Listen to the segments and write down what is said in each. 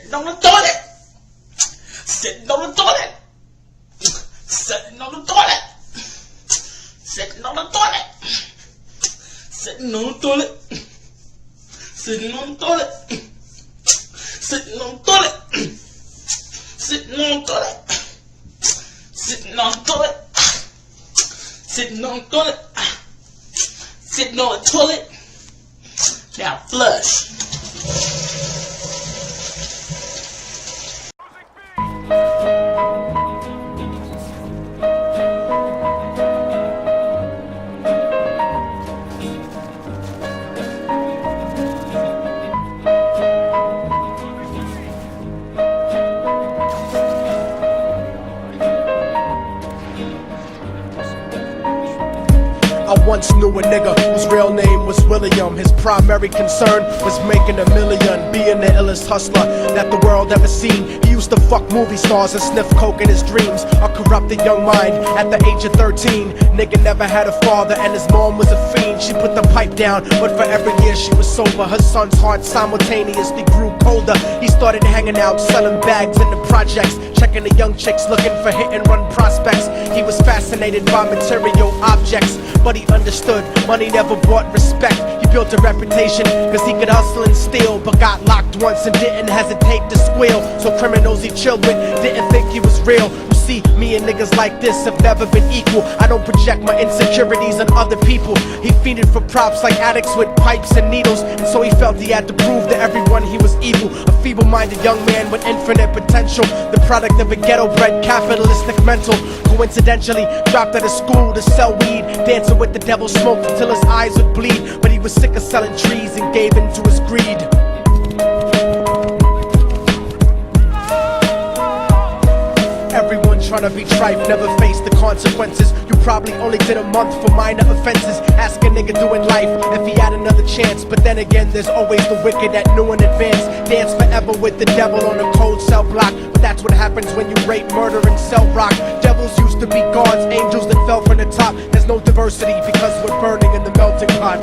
Sitting on the toilet. Sitting on the toilet. Sitting on the toilet. Sitting on the toilet. Sitting on the toilet. Sitting on the toilet. Sitting on the toilet. Sitting on the toilet. Sitting on the toilet. Sitting on the toilet. Sitting on the toilet. Now flush. I once knew a nigga whose real name was William. His primary concern was making $1 million, being the illest hustler that the world ever seen. He used to fuck movie stars and sniff coke in his dreams. A corrupted young mind at the age of 13. Nigga never had a father and his mom was a fiend. She put the pipe down, but for every year she was sober. Her son's heart simultaneously grew colder. He started hanging out, selling bags in the projects, checking the young chicks looking for hit and run prospects. He was fascinated by material objects, but he understood money never brought respect. He built a reputation cause he could hustle and steal, but got locked once and didn't hesitate to squeal. So criminals he chilled with didn't think he was real. You see, me and niggas like this have never been equal. I don't project my insecurities on other people. He fiended for props like addicts with pipes and needles, and so he felt he had to prove to everyone he was evil. A feeble-minded young man with infinite potential, the product of a ghetto-bred capitalistic mental. Coincidentally, dropped out of school to sell weed, dancing with the devil, smoked until his eyes would bleed. But he was sick of selling trees and gave in to his greed. Everyone tryna be tripe, never face the consequences. You probably only did a month for minor offenses. Ask a nigga doing life if he had another chance. But then again, there's always the wicked that knew in advance. Dance forever with the devil on a cold cell block. But that's what happens when you rape, murder, and sell rock. Devils used to be gods, angels that fell from the top. There's no diversity because we're burning in the melting pot.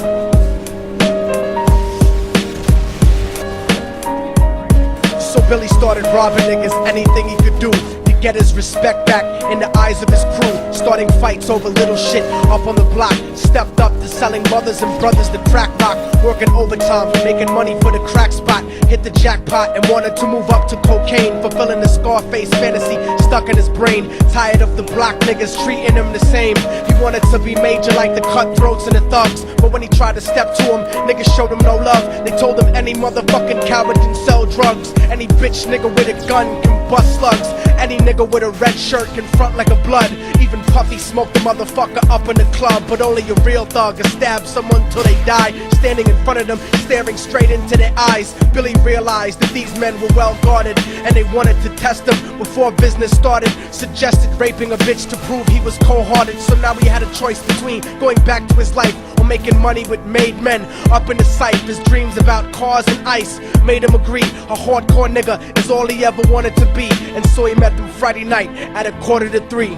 So Billy started robbing niggas, anything he could do to get his respect back in the eyes of his crew. Starting fights over little shit up on the block. Stepped up to selling mothers and brothers the crack rock. Working overtime for making money for the crack spot. Hit the jackpot and wanted to move up to cocaine, fulfilling the Scarface fantasy stuck in his brain. Tired of the block niggas treating him the same. He wanted to be major like the cutthroats and the thugs, but when he tried to step to him, niggas showed him no love. They told him any motherfucking coward can sell drugs. Any bitch nigga with a gun can bust slugs. Any nigga with a red shirt can front like a blood. Even Puffy smoked the motherfucker up in the club. But only a real thug can stab someone till they die. Standing in front of them, staring straight into their eyes, Billy realized that these men were well guarded, and they wanted to test him before business started. Suggested raping a bitch to prove he was cold-hearted. So now he had a choice between going back to his life or making money with made men. Up in the sight, his dreams about cars and ice made him agree a hardcore nigga is all he ever wanted to be. And so he met them Friday night at 2:45.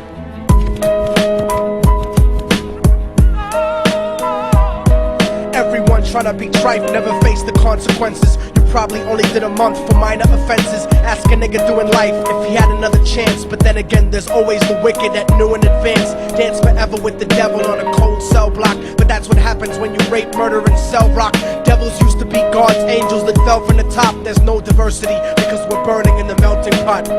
Everyone tryna be tripe, never face the consequences. You probably only did a month for minor offenses. Ask a nigga doing life if he had another chance. But then again, there's always the wicked that knew in advance. Dance forever with the devil on a cold cell block. But that's what happens when you rape, murder, and sell rock. Devils used to be gods, angels that fell from the top. There's no diversity because we're burning in the melting pot.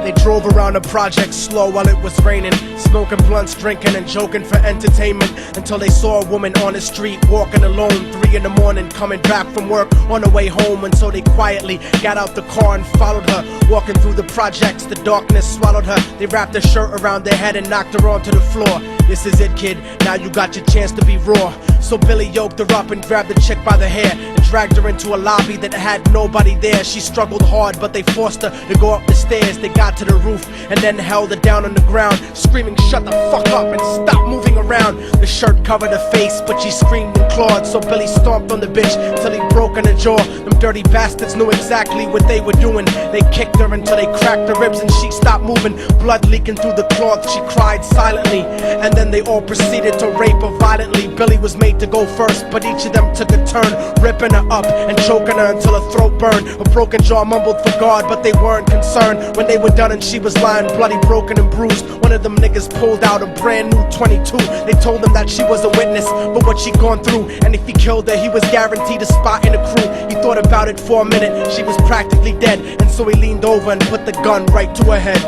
They drove around the project slow while it was raining, smoking blunts, drinking and joking for entertainment, until they saw a woman on the street walking alone, 3 in the morning, coming back from work on the way home. And so they quietly got out the car and followed her. Walking through the projects, the darkness swallowed her. They wrapped her shirt around their head and knocked her onto the floor. This is it, kid, now you got your chance to be raw. So Billy yoked her up and grabbed the chick by the hair and dragged her into a lobby that had nobody there. She struggled hard, but they forced her to go up the stairs. They got to the roof and then held her down on the ground, screaming, "Shut the fuck up and stop moving around." The shirt covered her face, but she screamed and clawed. So Billy stomped on the bitch till he broke in her jaw. Them dirty bastards knew exactly what they were doing. They kicked her until they cracked her ribs and she stopped moving. Blood leaking through the cloth, she cried silently. And then they all proceeded to rape her violently. Billy was made to go first, but each of them took a turn, ripping her up and choking her until her throat burned. Her broken jaw mumbled for God, but they weren't concerned. When they were done and she was lying bloody, broken and bruised, one of them niggas pulled out a brand new 22. They told him that she was a witness for what she'd gone through, and if he killed her, he was guaranteed a spot in the crew. He thought about it for a minute, she was practically dead, and so he leaned over and put the gun right to her head.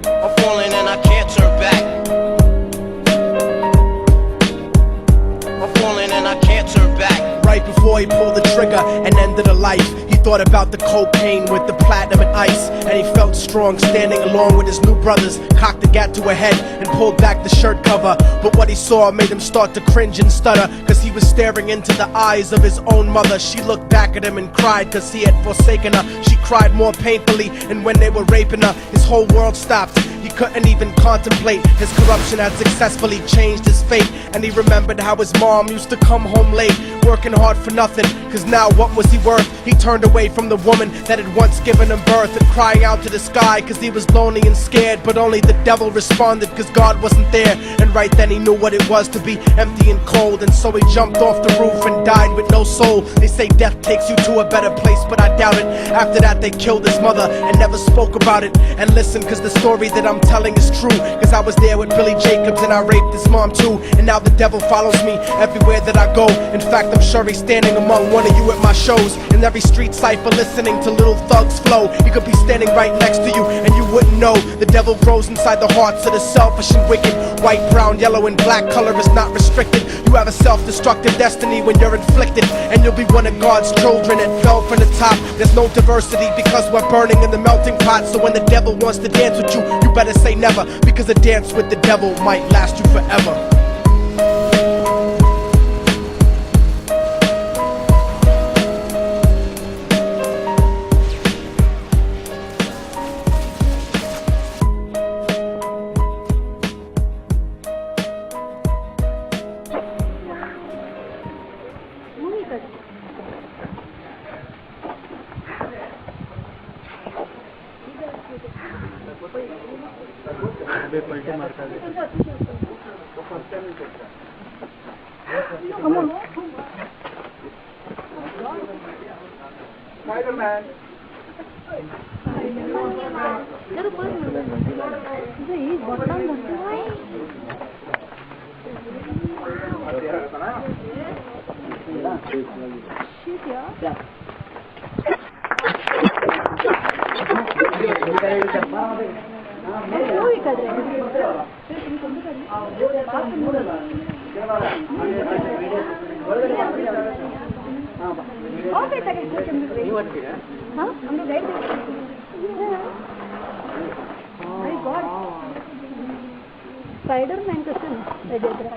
I'm falling and I can't turn back. I'm falling and I can't turn back. Right before he pulled the trigger and ended her life, he thought about the cocaine with the platinum and ice, and he felt strong standing along with his new brothers, cocked the gat to her head and pulled back the shirt cover. But what he saw made him start to cringe and stutter, cause he was staring into the eyes of his own mother. She looked back at him and cried cause he had forsaken her. She cried more painfully, and when they were raping her, his whole world stopped. He couldn't even contemplate. His corruption had successfully changed his fate, and he remembered how his mom used to come home late, working hard for nothing, cause now what was he worth? He turned away from the woman that had once given him birth, and crying out to the sky cause he was lonely and scared. But only the devil responded cause God wasn't there, and right then he knew what it was to be empty and cold, and so he jumped off the roof and died with no soul. They say death takes you to a better place, but I doubt it. After that they killed his mother and never spoke about it. And listen, cause the story that I'm telling is true, cause I was there with Billy Jacobs and I raped his mom too. And now the devil follows me everywhere that I go. In fact, I'm sure he's standing among one of you at my shows. In every street cipher listening to little thugs flow. He could be standing right next to you and you wouldn't know. The devil grows inside the hearts of the selfish and wicked. White, brown, yellow and black color is not restricted. You have a self-destructive destiny when you're inflicted, and you'll be one of God's children that fell from the top. There's no diversity because we're burning in the melting pot. So when the devil wants to dance with you, you better say never, because a dance with the devil might last you forever. Spider-Man. Spider-Man कसं Spider-Man